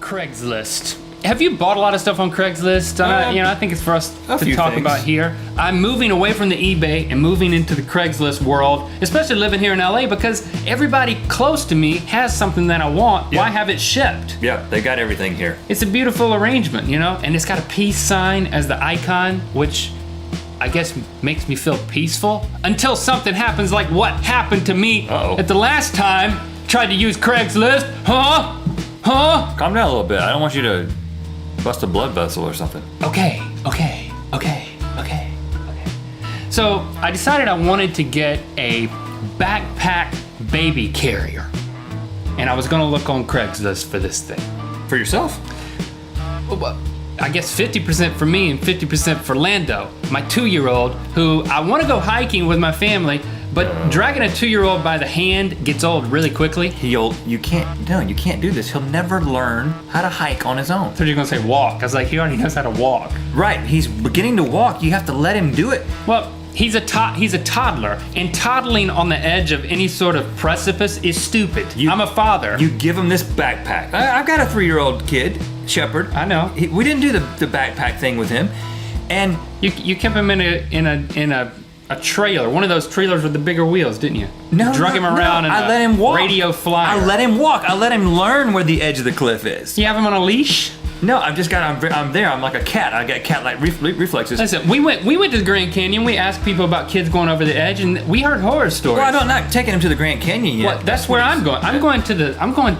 Craigslist. Have you bought a lot of stuff on Craigslist? I think it's for us to talk about here. I'm moving away from the eBay and moving into the Craigslist world, especially living here in LA because everybody close to me has something that I want. Yeah. Why have it shipped? Yeah, they got everything here. It's a beautiful arrangement, and it's got a peace sign as the icon, which I guess makes me feel peaceful until something happens like what happened to me at the last time. Tried to use Craigslist. Huh? Calm down a little bit. I don't want you to bust a blood vessel or something. Okay. So I decided I wanted to get a backpack baby carrier. And I was gonna look on Craigslist for this thing. For yourself? Well, I guess 50% for me and 50% for Lando, my 2-year-old, who I wanna go hiking with my family, but dragging a 2-year-old by the hand gets old really quickly. You can't do this. He'll never learn how to hike on his own. I thought you were gonna say walk. I was like, he already knows how to walk. Right, he's beginning to walk. You have to let him do it. Well, he's a toddler, and toddling on the edge of any sort of precipice is stupid. I'm a father. You give him this backpack. I've got a 3-year-old kid, Shepherd. I know. We didn't do the backpack thing with him, and you kept him in a trailer, one of those trailers with the bigger wheels, didn't you? No, drug him around. I let him walk. Radio flyer. I let him walk. I let him learn where the edge of the cliff is. You have him on a leash? No, I'm there. I'm like a cat. I got cat-like reflexes. Listen, we went to the Grand Canyon. We asked people about kids going over the edge, and we heard horror stories. Well, I'm not taking him to the Grand Canyon yet. Well, that's where I'm going. I'm going to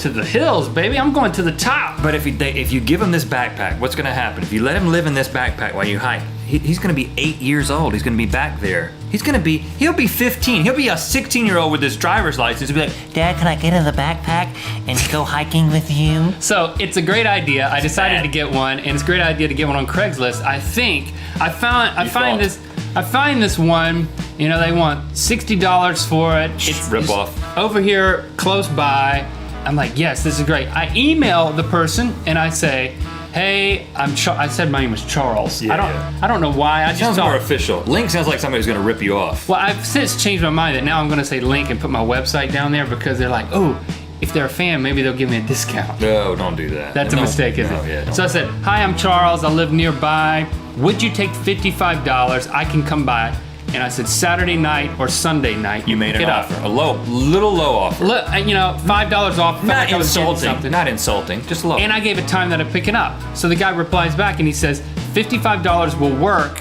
the hills, baby. I'm going to the top. But if you give him this backpack, what's going to happen? If you let him live in this backpack while you hike, he's going to be 8 years old. He's going to be back there. He'll be 15. He'll be a 16-year-old with his driver's license. He'll be like, Dad, can I get in the backpack and go hiking with you? So it's a great idea. I decided to get one, and it's a great idea to get one on Craigslist. I think I find this one. They want $60 for it. It's rip off over here close by. I'm like, yes, this is great. I email the person and I say, hey, I said my name was Charles. Yeah, I don't know why. Sounds more official. Link sounds like somebody's gonna rip you off. Well, I've since changed my mind that now I'm gonna say Link and put my website down there because they're like, oh, if they're a fan, maybe they'll give me a discount. No, don't do that. That's a mistake, isn't it? Yeah, so I said, hi, I'm Charles. I live nearby. Would you take $55? I can come by. And I said Saturday night or Sunday night. You made an offer, a little low offer. Look, $5 off. Not insulting. Not insulting. Just low. And I gave a time that I'd pick it up. So the guy replies back and he says, $55 will work.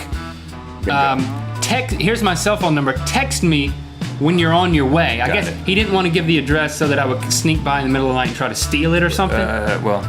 Here's my cell phone number. Text me when you're on your way. I guess he didn't want to give the address so that I would sneak by in the middle of the night and try to steal it or something. Well,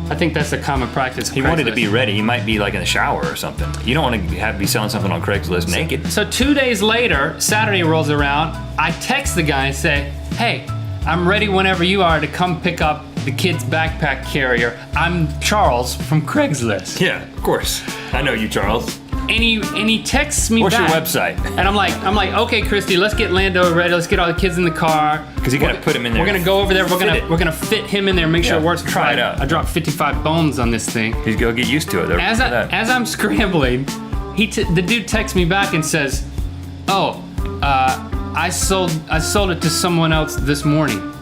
I think that's a common practice. He wanted to be ready. He might be like in the shower or something. You don't want to be selling something on Craigslist naked. So 2 days later, Saturday rolls around. I text the guy and say, hey, I'm ready whenever you are to come pick up the kid's backpack carrier. I'm Charles from Craigslist. Yeah, of course. I know you, Charles. And he texts me What's back. your website? And I'm like, okay, Christy, let's get Lando ready. Let's get all the kids in the car. Because you got to put him in there. We're gonna go over there. We're gonna fit him in there. Make sure it works. Try it out. I dropped 55 bones on this thing. He's gonna get used to it. As I'm scrambling, the dude texts me back and says, "Oh, I sold it to someone else this morning.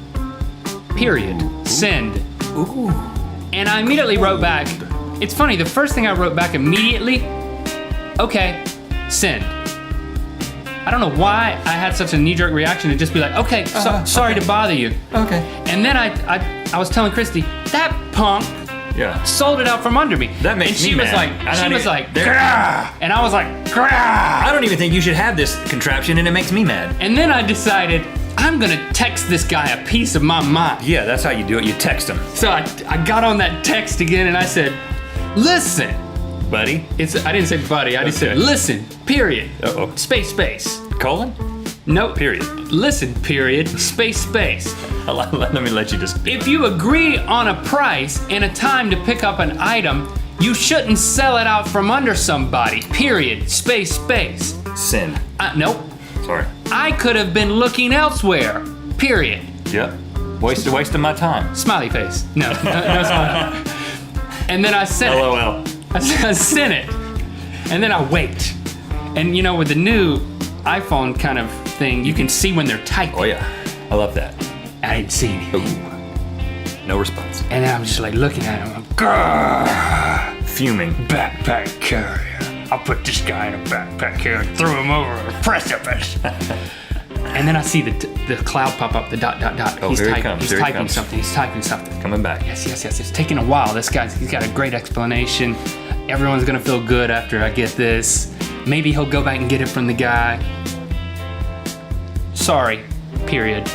Period. Send." Ooh. And I immediately wrote back. It's funny. The first thing I wrote back immediately. Okay, send. I don't know why I had such a knee-jerk reaction to just be like, okay, sorry to bother you. Okay. And then I was telling Christy, that punk sold it out from under me. That makes me mad. She was like, grah! And I was like, grah! I don't even think you should have this contraption, and it makes me mad. And then I decided, I'm gonna text this guy a piece of my mind. Yeah, that's how you do it. You text him. So I got on that text again, and I said, listen. Buddy? I didn't say buddy, I just said listen, period. Uh-oh. Space. Colon? No. Period. Listen, period. Space. Let me let you just... If you agree on a price and a time to pick up an item, you shouldn't sell it out from under somebody, period. Space. Sin. Nope. Sorry. I could have been looking elsewhere, period. Yep. Wasting my time. Smiley face. No smiley. And then I sent LOL. I sent it, and then I wait. And with the new iPhone kind of thing, you can see when they're typing. Oh yeah, I love that. I didn't see anything. No response. And then I'm just like looking at him. Like, grrr, Fuming. backpack carrier. I'll put this guy in a backpack carrier and throw him over a precipice. And then I see the cloud pop up, the dot. Oh, He's here he typing, comes. he's Here he typing comes. something. He's typing something. Coming back. Yes. It's taking a while. He's got a great explanation. Everyone's gonna feel good after I get this. Maybe he'll go back and get it from the guy. Sorry. Period.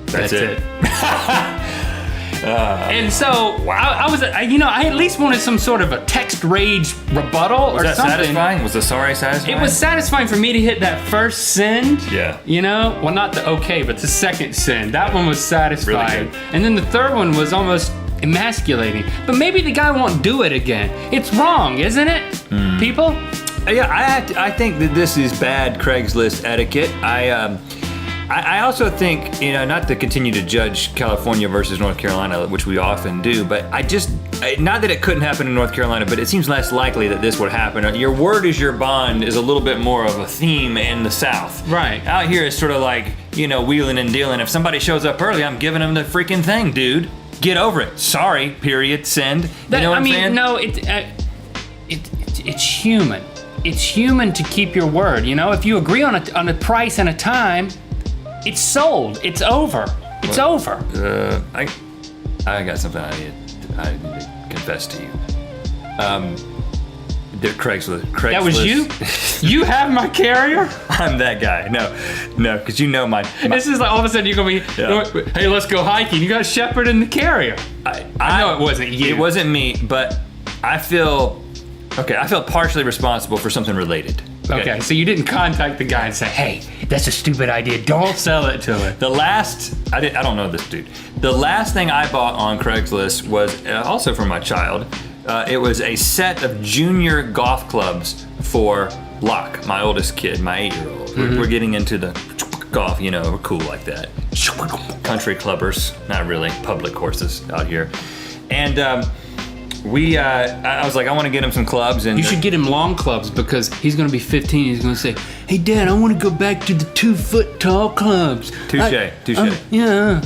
That's it. And so I at least wanted some sort of a text rage rebuttal Was or that something. satisfying? Was the sorry satisfying? It was satisfying for me to hit that first send. Yeah. Well, not the okay, but the second send. That one was satisfying. Really good. And then the third one was almost emasculating. But maybe the guy won't do it again. It's wrong, isn't it? People? Yeah, I think that this is bad Craigslist etiquette. I also think, not to continue to judge California versus North Carolina, which we often do, but not that it couldn't happen in North Carolina, but it seems less likely that this would happen. Your word is your bond is a little bit more of a theme in the South. Right. Out here, it's sort of like, wheeling and dealing. If somebody shows up early, I'm giving them the freaking thing, dude. Get over it. Sorry, period, send. You know what I'm saying? No, it's human. It's human to keep your word. If you agree on a price and a time, it's sold. It's over. It's over. I got something I need to confess to you. Craigslist. That was you? You have my carrier? I'm that guy. No, because my This is like all of a sudden you're going to be, Yeah. hey, let's go hiking. You got Shepard in the carrier. I know it wasn't you. It wasn't me, but I feel partially responsible for something related. Okay, so you didn't contact the guy and say, hey, that's a stupid idea. Don't sell it to him. I don't know this dude. The last thing I bought on Craigslist was also for my child. It was a set of junior golf clubs for Locke, my oldest kid, my 8-year-old. Mm-hmm. We're getting into the golf, we're cool like that. Country clubbers, not really, public courses out here. And I was like, I want to get him some clubs. And You should get him long clubs because he's going to be 15. He's going to say, hey, Dad, I want to go back to the 2-foot tall clubs. Touche. Yeah.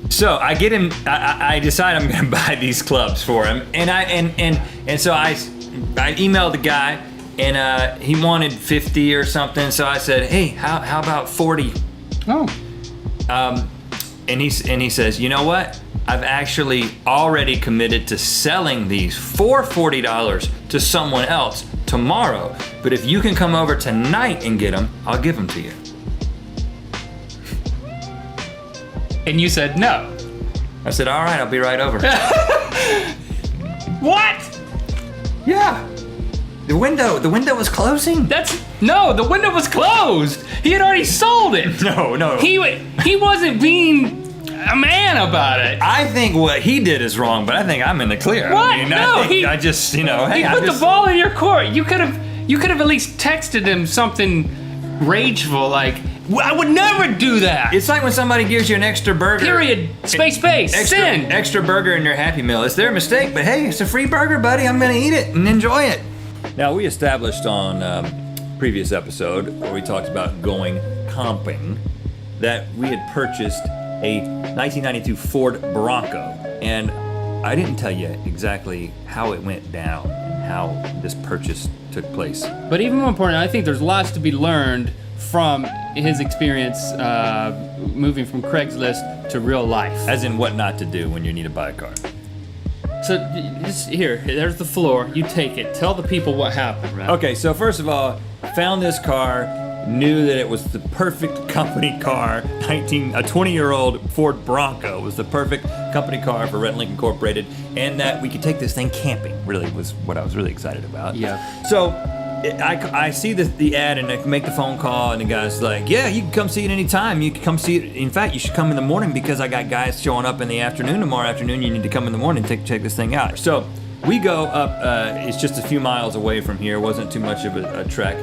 So I get him. I decide I'm going to buy these clubs for him, and so I emailed the guy, and he wanted 50 or something. So I said, hey, how about 40? Oh. And he says, you know what? I've actually already committed to selling these for $40 to someone else tomorrow. But if you can come over tonight and get them, I'll give them to you. And you said no. I said, all right, I'll be right over. What? Yeah. The window was closing. No, the window was closed. He had already sold it. No. He wasn't being a man about it. I think what he did is wrong, but I think I'm in the clear. What? I just, hey, He put the ball in your court. You could have at least texted him something rageful like, I would never do that. It's like when somebody gives you an extra burger. Period. Space. Send. Extra burger in your Happy Meal. It's their mistake, but hey, it's a free burger, buddy. I'm gonna eat it and enjoy it. Now, we established on previous episode where we talked about going camping that we had purchased a 1992 Ford Bronco, and I didn't tell you exactly how it went down and how this purchase took place. But even more important, I think there's lots to be learned from his experience moving from Craigslist to real life. As in what not to do when you need to buy a car. So just there's the floor. You take it. Tell the people what happened, right? Okay, so first of all, found this car, knew that it was the perfect company car. A 20-year-old Ford Bronco was the perfect company car for Red Link Incorporated, and that we could take this thing camping. Really was what I was really excited about. Yeah. So I see the ad and I make the phone call, and the guy's like, yeah, you can come see it anytime. You can come see it. In fact, you should come in the morning because I got guys showing up in the afternoon tomorrow afternoon. You need to come in the morning and check this thing out. So we go up. It's just a few miles away from here. It wasn't too much of a trek.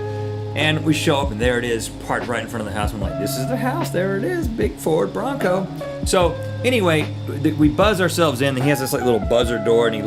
And we show up, and there it is, parked right in front of the house. I'm like, this is the house. There it is, big Ford Bronco. So anyway, we buzz ourselves in. And he has this like little buzzer door, and he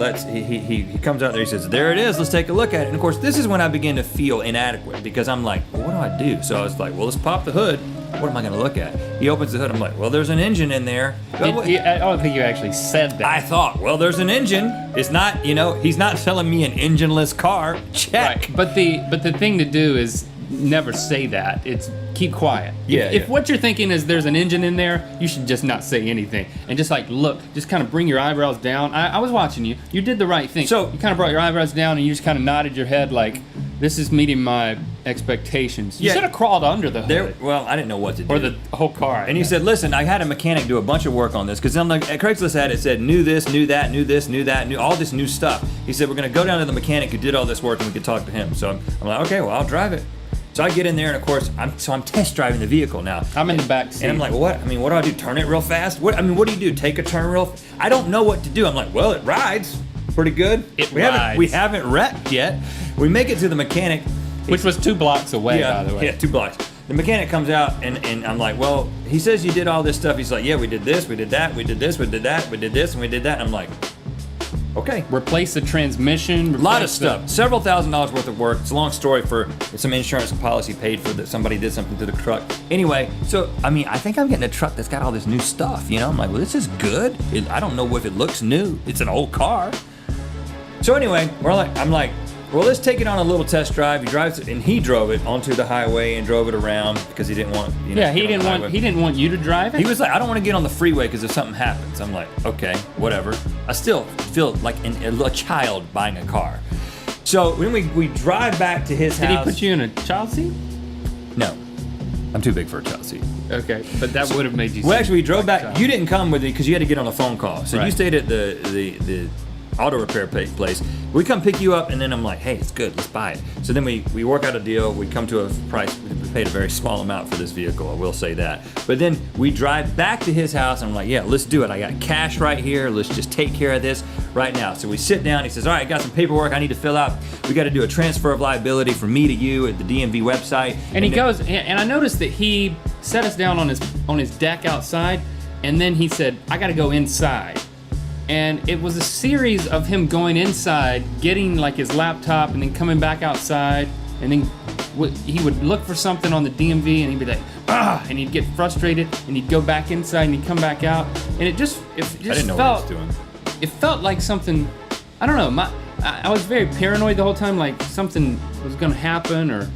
comes out there. He says, there it is. Let's take a look at it. And of course, this is when I begin to feel inadequate because I'm like, well, what do I do? So I was like, well, let's pop the hood. what am I going to look at? He opens the hood. I'm like, well, there's an engine in there. I don't think you actually said that. I thought, well, there's an engine. It's not, he's not selling me an engineless car. Check. Right. But the thing to do is never say that. It's keep quiet. If what you're thinking is there's an engine in there, you should just not say anything and just like look, just kind of bring your eyebrows down. I was watching you. You did the right thing. So you kind of brought your eyebrows down and you just kind of nodded your head like this is meeting my expectations. You should have crawled under the hood. Well, I didn't know what to do. Or the whole car. And he said, listen, I had a mechanic do a bunch of work on this because on the Craigslist ad it said new this, new that, new this, new that, new all this new stuff. He said we're gonna go down to the mechanic who did all this work and we could talk to him. So I'm like, okay, well I'll drive it. So I get in there and of course I'm test driving the vehicle now. I'm in the back seat. And I'm like, what? I mean, what do I do? Turn it real fast? What do you do? Take a turn real? I don't know what to do. I'm like, well, it rides pretty good. We haven't wrecked yet. We make it to the mechanic. Which was 2 blocks away, by the way. Yeah, 2 blocks. The mechanic comes out, and I'm like, well, he says you did all this stuff. He's like, yeah, we did this, we did that, we did this, we did that, we did this, and we did that. And I'm like, okay. Replace the transmission. A lot of stuff. Several $1,000s worth of work. It's a long story for some insurance policy paid for that somebody did something to the truck. Anyway, so, I mean, I think I'm getting a truck that's got all this new stuff, I'm like, well, this is good. I don't know if it looks new. It's an old car. So anyway, I'm like, well, let's take it on a little test drive. He drives it, and he drove it onto the highway and drove it around because he didn't want. He didn't want you to drive it. He was like, I don't want to get on the freeway because if something happens. I'm like, okay, whatever. I still feel like a child buying a car. So when we drive back to his house. Did he put you in a child seat? No, I'm too big for a child seat. Okay, but that would have made you. Well, actually, we drove back. You didn't come with me because you had to get on a phone call. So you stayed at the auto repair place. We come pick you up, and then I'm like, hey, it's good, let's buy it. So then we work out a deal. We come to a price. We paid a very small amount for this vehicle, I will say that. But then we drive back to his house, and I'm like, yeah, let's do it. I got cash right here. Let's just take care of this right now. So we sit down. He says, all right, I got some paperwork I need to fill out. We got to do a transfer of liability from me to you at the DMV website. And he goes, and I noticed that he set us down on his deck outside, and then he said, I got to go inside. And it was a series of him going inside, getting like his laptop, and then coming back outside, and then he would look for something on the DMV, and he'd be like, and he'd get frustrated, and he'd go back inside, and he'd come back out, and it just I didn't know what he was doing. It felt like something, I don't know. I was very paranoid the whole time, like something was gonna happen, or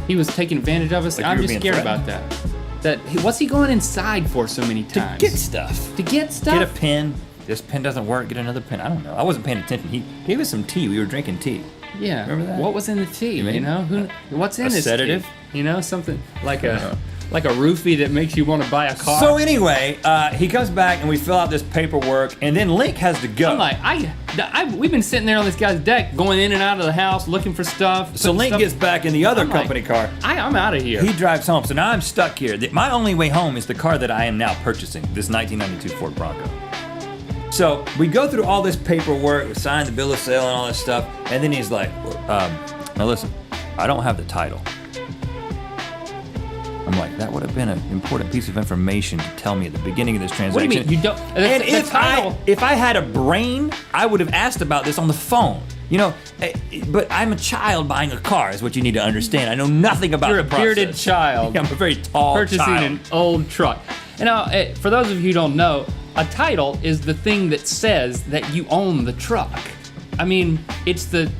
he was taking advantage of us. Like I'm just scared about that. What's he going inside for so many times? To get stuff. To get stuff. Get a pen. This pen doesn't work, get another pen. I don't know. I wasn't paying attention. He gave us some tea. We were drinking tea. Yeah. Remember that? What was in the tea? What's in this sedative? tea? Something like a roofie that makes you want to buy a car. So anyway, he comes back and we fill out this paperwork, and then Link has to go. I'm like, we've been sitting there on this guy's deck, going in and out of the house, looking for stuff. So Link gets back in the other company car. I'm out of here. He drives home. So now I'm stuck here. My only way home is the car that I am now purchasing, this 1992 Ford Bronco. So we go through all this paperwork, we sign the bill of sale and all this stuff, and then he's like, now listen, I don't have the title. I'm like, that would have been an important piece of information to tell me at the beginning of this transaction. What do you mean? You don't? And if I had a brain, I would have asked about this on the phone. But I'm a child buying a car, is what you need to understand. I know nothing about the process. You're a bearded child. Yeah, I'm a very tall purchasing child. An old truck. And now, for those of you who don't know, a title is the thing that says that you own the truck. I mean, it's the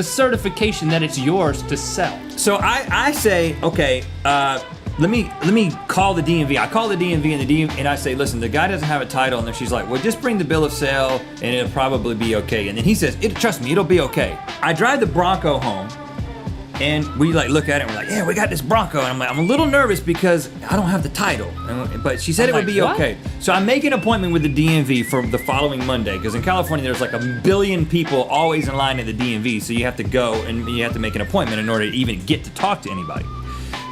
certification that it's yours to sell. So I say, okay, let me call the DMV. I call the DMV and I say, listen, the guy doesn't have a title, and then she's like, well, just bring the bill of sale and it'll probably be okay. And then he says, trust me, it'll be okay. I drive the Bronco home. And we look at it and we're like, yeah, we got this Bronco. And I'm like, I'm a little nervous because I don't have the title. But she said it would be okay. So I make an appointment with the DMV for the following Monday, because in California there's like 1 billion people always in line at the DMV. So you have to go and you have to make an appointment in order to even get to talk to anybody.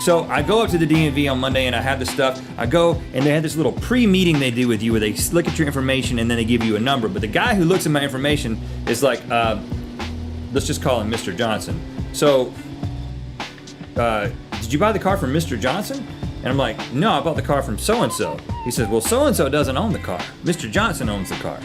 So I go up to the DMV on Monday and I have the stuff. I go and they have this little pre-meeting they do with you where they look at your information and then they give you a number. But the guy who looks at my information is like, let's just call him Mr. Johnson. So, did you buy the car from Mr. Johnson? And I'm like, no, I bought the car from so-and-so. He says, well, so-and-so doesn't own the car. Mr. Johnson owns the car.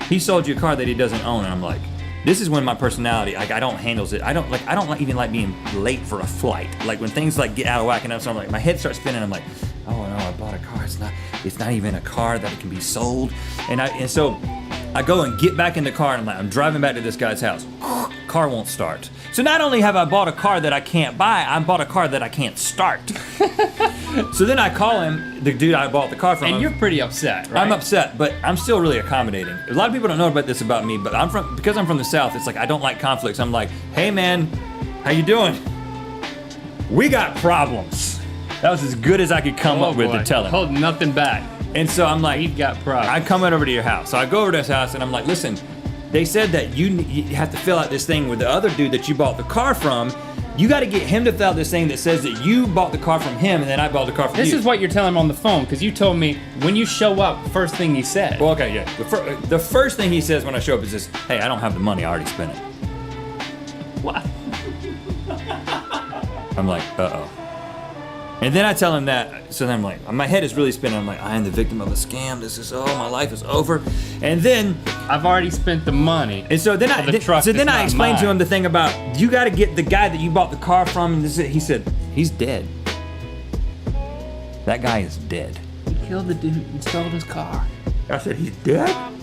He sold you a car that he doesn't own. And I'm like, This is when my personality, like I don't handles it. I don't even like being late for a flight. Like when things like get out of whack and so I'm like, my head starts spinning. I'm like, oh no, I bought a car. It's not even a car that it can be sold. And so I go and get back in the car and I'm driving back to this guy's house. Car won't start. So not only have I bought a car that I can't buy, I bought a car that I can't start. So then I call him, the dude I bought the car from. And you're pretty upset, right? I'm upset, but I'm still really accommodating. A lot of people don't know about this about me, but because I'm from the South, it's like I don't like conflicts. I'm like, hey man, how you doing? We got problems. That was as good as I could come up with to tell him. Hold nothing back. And so I'm like, We've got problems. I come right over to your house. So I go over to his house and I'm like, listen, they said that you have to fill out this thing with the other dude that you bought the car from. You got to get him to fill out this thing that says that you bought the car from him and then I bought the car from you. This is what you're telling him on the phone, because you told me when you show up, first thing he said. Well, okay, yeah. The first thing he says when I show up is this, hey, I don't have the money, I already spent it. What? I'm like, uh-oh. And then I tell him that, so then I'm like, my head is really spinning. I'm like, I am the victim of a scam. My life is over. And then I've already spent the money. And so then I explained to him the thing about you got to get the guy that you bought the car from. And he said, he's dead. That guy is dead. He killed the dude and stole his car. I said, he's dead?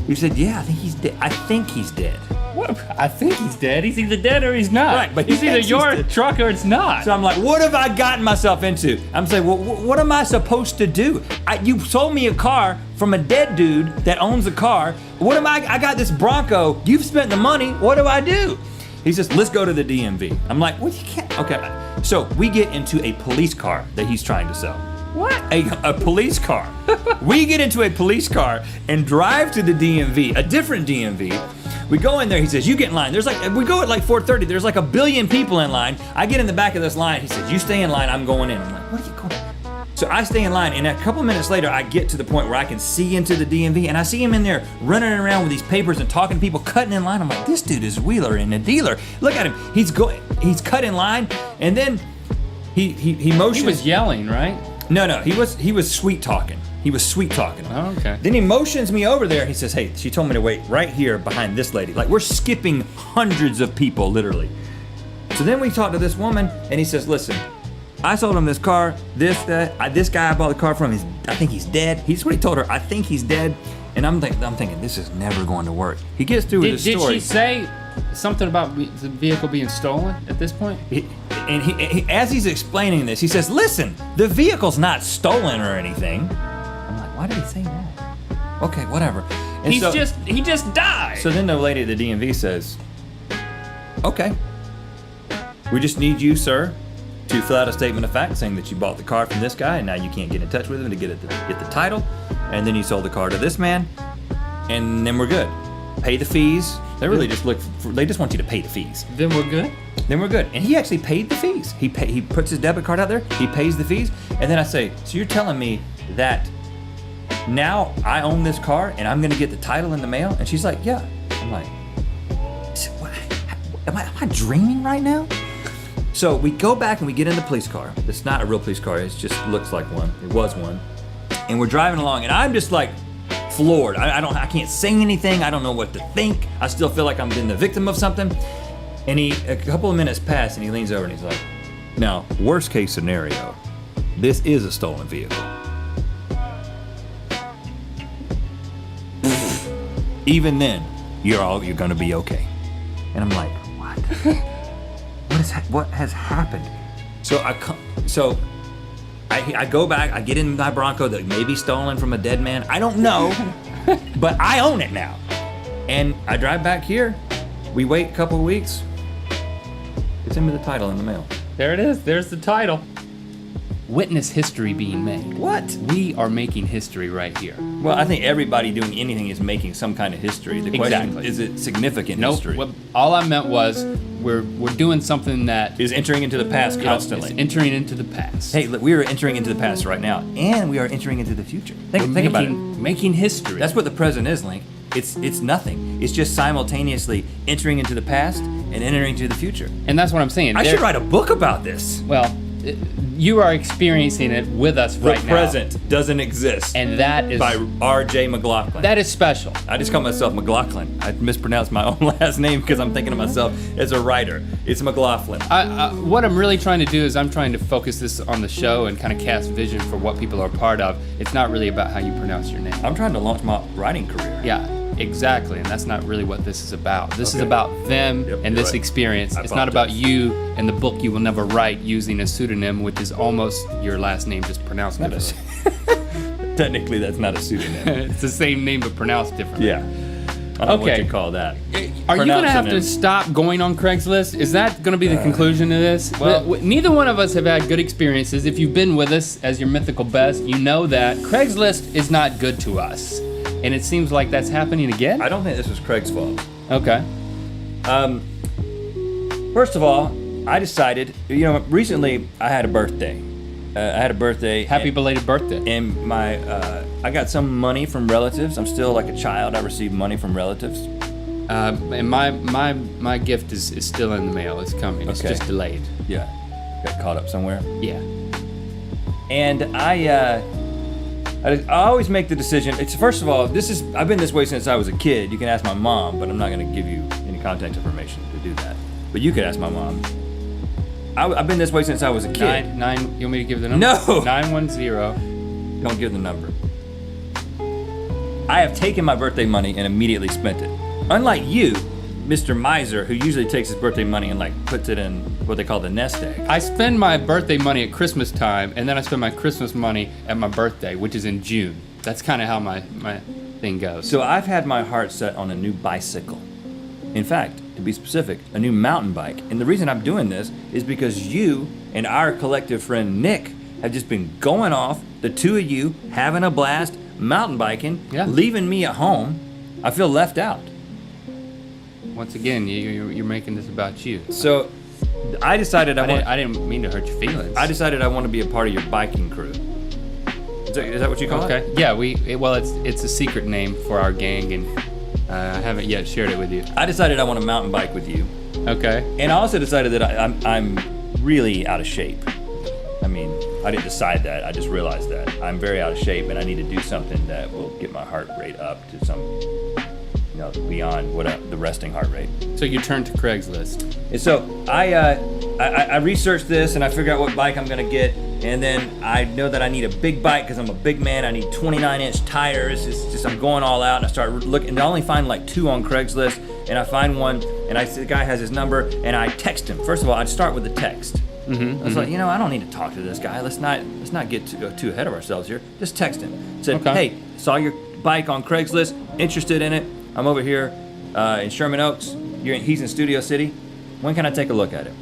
He said, yeah, I think he's dead. I think he's dead. What? I think he's dead. He's either dead or he's not. Right, but it's either your truck or it's not. So I'm like, what have I gotten myself into? I'm saying, well, what am I supposed to do? You sold me a car from a dead dude that owns a car. What am I got this Bronco. You've spent the money. What do I do? He says, let's go to the DMV. I'm like, well, you can't. Okay. So we get into a police car that he's trying to sell. What? A police car. We get into a police car and drive to the DMV, a different DMV. We go in there, he says, you get in line. We go at like 4:30, there's like 1 billion people in line. I get in the back of this line, he says, you stay in line, I'm going in. I'm like, what are you going? So I stay in line, and a couple minutes later, I get to the point where I can see into the DMV, and I see him in there running around with these papers and talking to people, cutting in line. I'm like, this dude is wheeler and a dealer. Look at him, he's cut in line, and then he motions. He was yelling, right? No, he was sweet talking. He was sweet talking. Oh, okay. Then he motions me over there. He says, hey, she told me to wait right here behind this lady. Like, we're skipping hundreds of people, literally. So then we talk to this woman, and he says, listen, I sold him this car, this guy I bought the car from, I think he's dead. He's what he told her, I think he's dead. And I'm thinking, this is never going to work. He gets through with his story. Did she say something about the vehicle being stolen at this point? As he's explaining this, he says, listen, the vehicle's not stolen or anything. I'm like, why did he say that? Okay, whatever. And he just died. So then the lady at the DMV says, okay, we just need you, sir, to fill out a statement of fact saying that you bought the car from this guy and now you can't get in touch with him to get the title. And then you sold the car to this man, and then we're good. Pay the fees. They really just they just want you to pay the fees. Then we're good? Then we're good. And he actually paid the fees. He puts his debit card out there, he pays the fees, and then I say, so you're telling me that now I own this car and I'm gonna get the title in the mail? And she's like, yeah. I'm like, what? Am I dreaming right now? So we go back and we get in the police car. It's not a real police car, it just looks like one. It was one. And we're driving along and I'm just like floored. I can't say anything. I don't know what to think. I still feel like I'm been the victim of something. And a couple of minutes pass and he leans over and he's like, now, worst case scenario, this is a stolen vehicle. Even then, you're gonna be okay. And I'm like, what? What has happened? So I go back, I get in my Bronco that may be stolen from a dead man. I don't know, but I own it now. And I drive back here. We wait a couple of weeks. It's in with the title in the mail. There it is. There's the title. Witness history being made. What? We are making history right here. Well, I think everybody doing anything is making some kind of history. The question is it significant history? Nope. All I meant was we're doing something that is entering into the past constantly. It's entering into the past. Hey, look, we are entering into the past right now, and we are entering into the future. Think about it. Making history. That's what the present is, Link. It's nothing. It's just simultaneously entering into the past and entering into the future. And that's what I'm saying. I should write a book about this. Well, you are experiencing it with us right now. The present doesn't exist. And that is by R.J. McLaughlin. That is special. I just call myself McLaughlin. I mispronounced my own last name because I'm thinking of myself as a writer. It's McLaughlin. What I'm really trying to do is I'm trying to focus this on the show and kind of cast vision for what people are a part of. It's not really about how you pronounce your name. I'm trying to launch my writing career. Yeah, exactly. And that's not really what this is about. This is about them and this experience. It's not about you and the book you will never write using a pseudonym, which is almost your last name just pronounced differently. Technically, that's not a pseudonym. It's the same name but pronounced differently. Yeah. I don't know what you call that. Are you going to have to stop going on Craigslist? Is that going to be the conclusion of this? Well, neither one of us have had good experiences. If you've been with us as your mythical best, you know that Craigslist is not good to us. And it seems like that's happening again? I don't think this was Craig's fault. Okay. First of all, I decided, recently I had a birthday. Happy belated birthday. And I got some money from relatives. I'm still like a child. I received money from relatives. And my gift is still in the mail. It's coming. It's just delayed. Yeah. Got caught up somewhere. Yeah. And I always make the decision. It's first of all, I've been this way since I was a kid. You can ask my mom, but I'm not going to give you any contact information to do that. But you could ask my mom. I've been this way since I was a kid. You want me to give the number? No. 910. Don't give the number. I have taken my birthday money and immediately spent it. Unlike you, Mr. Miser, who usually takes his birthday money and puts it in what they call the nest egg. I spend my birthday money at Christmas time, and then I spend my Christmas money at my birthday, which is in June. That's kind of how my thing goes. So I've had my heart set on a new bicycle. In fact, to be specific, a new mountain bike. And the reason I'm doing this is because you and our collective friend Nick have just been going off, the two of you having a blast, mountain biking, leaving me at home. I feel left out. Once again, you're making this about you. So I decided I didn't mean to hurt your feelings. I decided I want to be a part of your biking crew. Is that what you call it? Okay. Yeah, it's a secret name for our gang, and I haven't yet shared it with you. I decided I want to mountain bike with you. Okay. And I also decided that I'm really out of shape. I mean, I didn't decide that. I just realized that I'm very out of shape, and I need to do something that will get my heart rate up to some, beyond the resting heart rate. So you turned to Craigslist. And so I researched this, and I figured out what bike I'm gonna get, and then I know that I need a big bike because I'm a big man. I need 29-inch tires. It's just I'm going all out, and I start looking, and I only find like 2 on Craigslist, and I find one, and I see the guy has his number, and I text him. First of all, I'd start with a text. I was like, I don't need to talk to this guy. Let's not get too ahead of ourselves here. Just text him. Said, hey, saw your bike on Craigslist. Interested in it. I'm over here in Sherman Oaks. He's in Studio City. When can I take a look at it?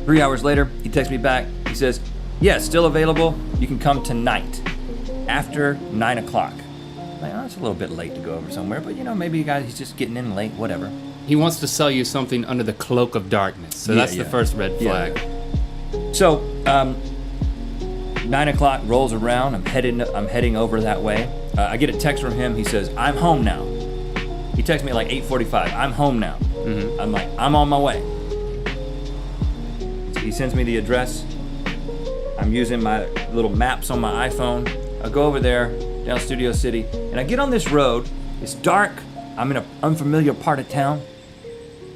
3 hours later, he texts me back. He says, yes, still available. You can come tonight after 9 o'clock. I'm like, it's a little bit late to go over somewhere, but maybe he's just getting in late, whatever. He wants to sell you something under the cloak of darkness. So that's the first red flag. Yeah. So 9 o'clock rolls around. I'm heading over that way. I get a text from him. He says, I'm home now. He texts me at like 8:45. I'm home now. I'm like, I'm on my way. He sends me the address. I'm using my little maps on my iPhone. I go over there, down Studio City, and I get on this road. It's dark. I'm in an unfamiliar part of town,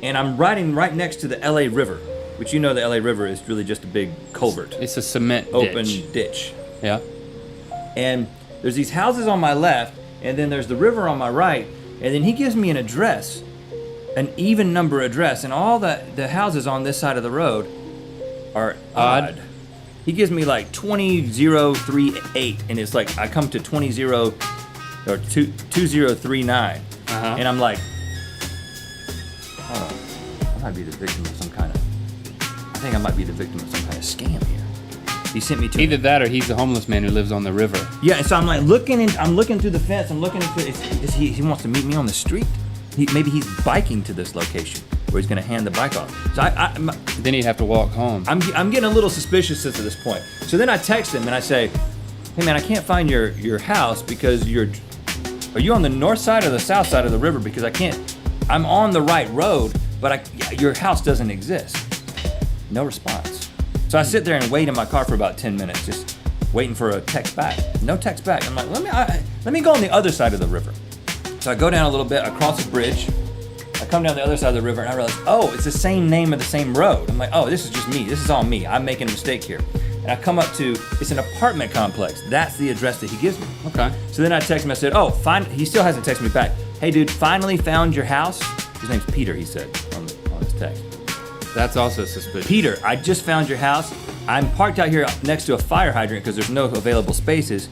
and I'm riding right next to the LA River, which the LA River is really just a big culvert. It's a cement open ditch. Yeah. And there's these houses on my left, and then there's the river on my right, and then he gives me an address, an even number address, and all the houses on this side of the road are odd. He gives me like 20038, and it's like I come to 2039, and I'm like, hold on, I might be the victim of some kind of. I think I might be the victim of some kind of scam here. He sent me to either that or he's a homeless man who lives on the river. Yeah, and so I'm like looking through the fence. I'm looking into he wants to meet me on the street. Maybe he's biking to this location where he's gonna hand the bike off. So then he'd have to walk home. I'm getting a little suspicious at this point. So then I text him and I say, hey man, I can't find your house because are you on the north side or the south side of the river? Because I'm on the right road, but your house doesn't exist. No response. So I sit there and wait in my car for about 10 minutes, just waiting for a text back. No text back. I'm like, let me go on the other side of the river. So I go down a little bit, I cross a bridge, I come down the other side of the river, and I realize, oh, it's the same name of the same road. I'm like, oh, this is just me. This is all me. I'm making a mistake here. And I come up to, it's an apartment complex. That's the address that he gives me. Okay. So then I text him, I said, oh, fine. He still hasn't texted me back. Hey, dude, finally found your house. His name's Peter, he said on his text. That's also suspicious. Peter, I just found your house. I'm parked out here next to a fire hydrant because there's no available spaces.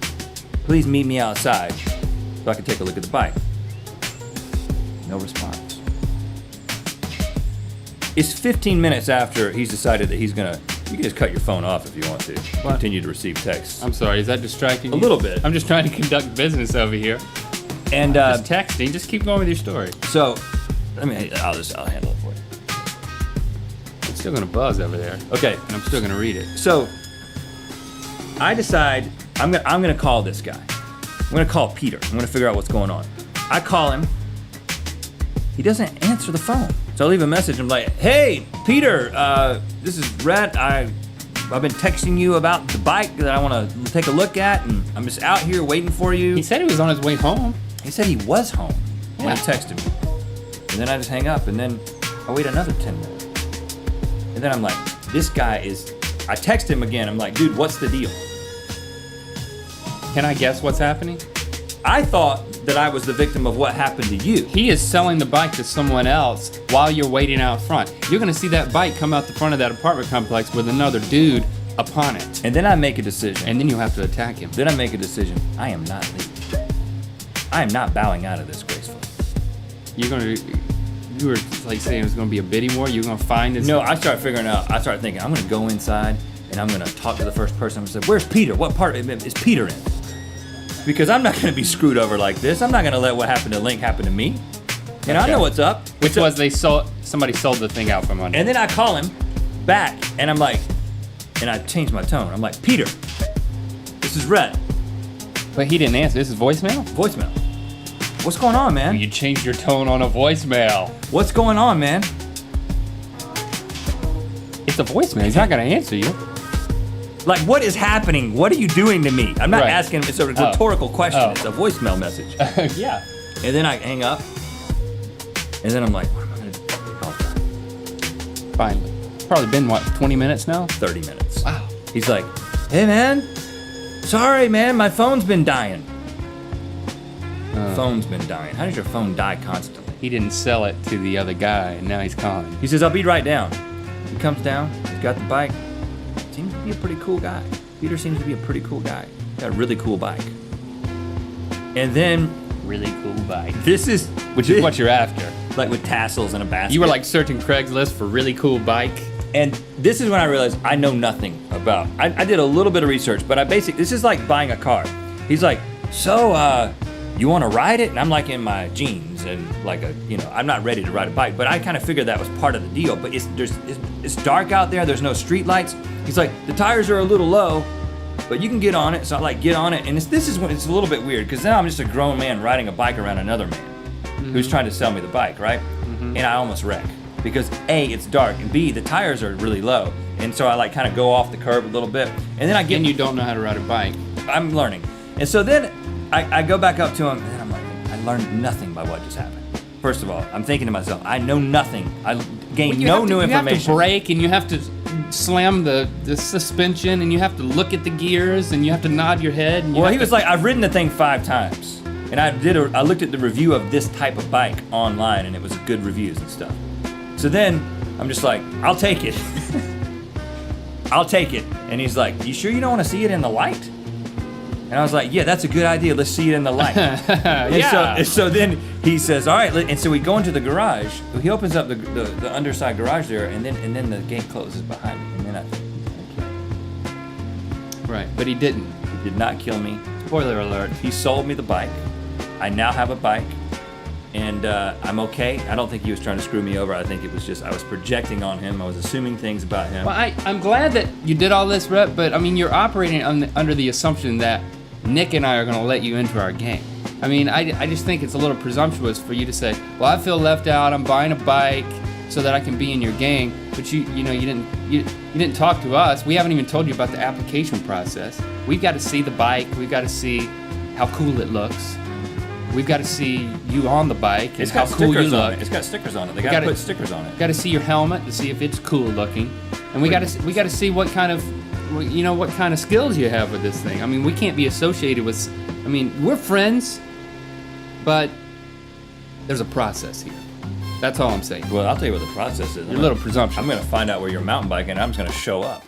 Please meet me outside so I can take a look at the bike. No response. It's 15 minutes after he's decided that he's gonna, you can just cut your phone off if you want to. What? Continue to receive texts. I'm sorry, is that distracting you? A little bit. I'm just trying to conduct business over here. And Just texting, just keep going with your story. so, I'll handle it for you. It's still gonna buzz over there, Okay, and I'm still gonna read it. so I decide I'm gonna call this guy. I'm gonna call Peter. I'm gonna figure out what's going on. I call him. He doesn't answer the phone. So I leave a message. I'm like, hey, Peter, this is Rhett. I've been texting you about the bike that I want to take a look at, and I'm just out here waiting for you. He said he was on his way home. He said he was home when Yeah. he texted me. And then I just hang up, and then I wait another 10 minutes. And then I'm like, this guy is, I text him again. I'm like, dude, what's the deal? Can I guess what's happening? I thought that I was the victim of what happened to you. He is selling the bike to someone else while you're waiting out front. You're gonna see that bike come out the front of that apartment complex with another dude upon it. And then I make a decision. And then you have to attack him. Then I make a decision. I am not leaving. I am not bowing out of this gracefully. You were like saying it was gonna be a bidding war. You're gonna find this. No, I start thinking, I'm gonna go inside and I'm gonna talk to the first person. I'm gonna say, where's Peter? What part is Peter in? Because I'm not gonna be screwed over like this. I'm not gonna let what happened to Link happen to me. And I Okay. know what's up. Which was somebody sold the thing out from under. And then I call him back and I'm like, and I change my tone. I'm like, Peter, this is Rhett. But he didn't answer. This is voicemail? Voicemail. What's going on, man? You changed your tone on a voicemail. What's going on, man? It's a voicemail. He's not gonna answer you. Like, what is happening? What are you doing to me? I'm not Right. asking, it's a rhetorical question. Oh. It's a voicemail message. Yeah. And then I hang up. And then I'm like, what am I gonna do? Oh, Finally. Probably been, what, 20 minutes now? 30 minutes. Wow. He's like, hey, man. Sorry, man. My phone's been dying. Phone's been dying. How does your phone die constantly? He didn't sell it to the other guy, and now he's calling. He says, I'll be right down. He comes down. He's got the bike. Seems to be a pretty cool guy. Peter seems to be a pretty cool guy. Got a really cool bike. And then Really cool bike. this is Which is what you're after. like with tassels and a basket. You were like searching Craigslist for really cool bike. And this is when I realized I know nothing about. I did a little bit of research, but this is like buying a car. He's like, so you want to ride it? And I'm like in my jeans and like I'm not ready to ride a bike, but I kind of figured that was part of the deal. But it's dark out there. There's no street lights. He's like, the tires are a little low, but you can get on it. So I like get on it, and this is when it's a little bit weird because now I'm just a grown man riding a bike around another man who's trying to sell me the bike, right? And I almost wreck because A, it's dark, and B, the tires are really low, and so I like kind of go off the curb a little bit, and then I get. And you don't know how to ride a bike. I'm learning, and so then I go back up to him, and I'm like, I learned nothing by what just happened. First of all, I'm thinking to myself, I know nothing. I gained no new information. You have to brake, and you have to slam the suspension, and you have to look at the gears, and you have to nod your head. And Well, he was like, I've ridden the thing 5 times, and I looked at the review of this type of bike online, and it was good reviews and stuff. So then I'm just like, I'll take it. I'll take it. And he's like, you sure you don't want to see it in the light? And I was like, yeah, that's a good idea. Let's see it in the light. And so then he says, all right. And so we go into the garage. He opens up the underside garage there, and then the gate closes behind me. And then I Right, but he didn't. he did not kill me. Spoiler alert. He sold me the bike. I now have a bike, and I'm okay. I don't think he was trying to screw me over. I think it was just I was projecting on him. I was assuming things about him. Well, I'm glad that you did all this, Rhett, but I mean, you're operating under the assumption that Nick and I are going to let you into our game. I mean, I just think it's a little presumptuous for you to say, well, I feel left out. I'm buying a bike. so that I can be in your gang. But you didn't talk to us. We haven't even told you about the application process. We've got to see the bike. We've got to see how cool it looks. We've got to see you on the bike and how cool you look. It's got stickers on it. They got to put stickers on it. Got to see your helmet to see if it's cool looking, and we got to see what kind of skills you have with this thing. I mean, we can't be associated with. I mean, we're friends, but there's a process here. That's all I'm saying. Well, I'll tell you what the process is. You're a little presumptuous. I'm going to find out where you're mountain biking, and I'm just going to show up.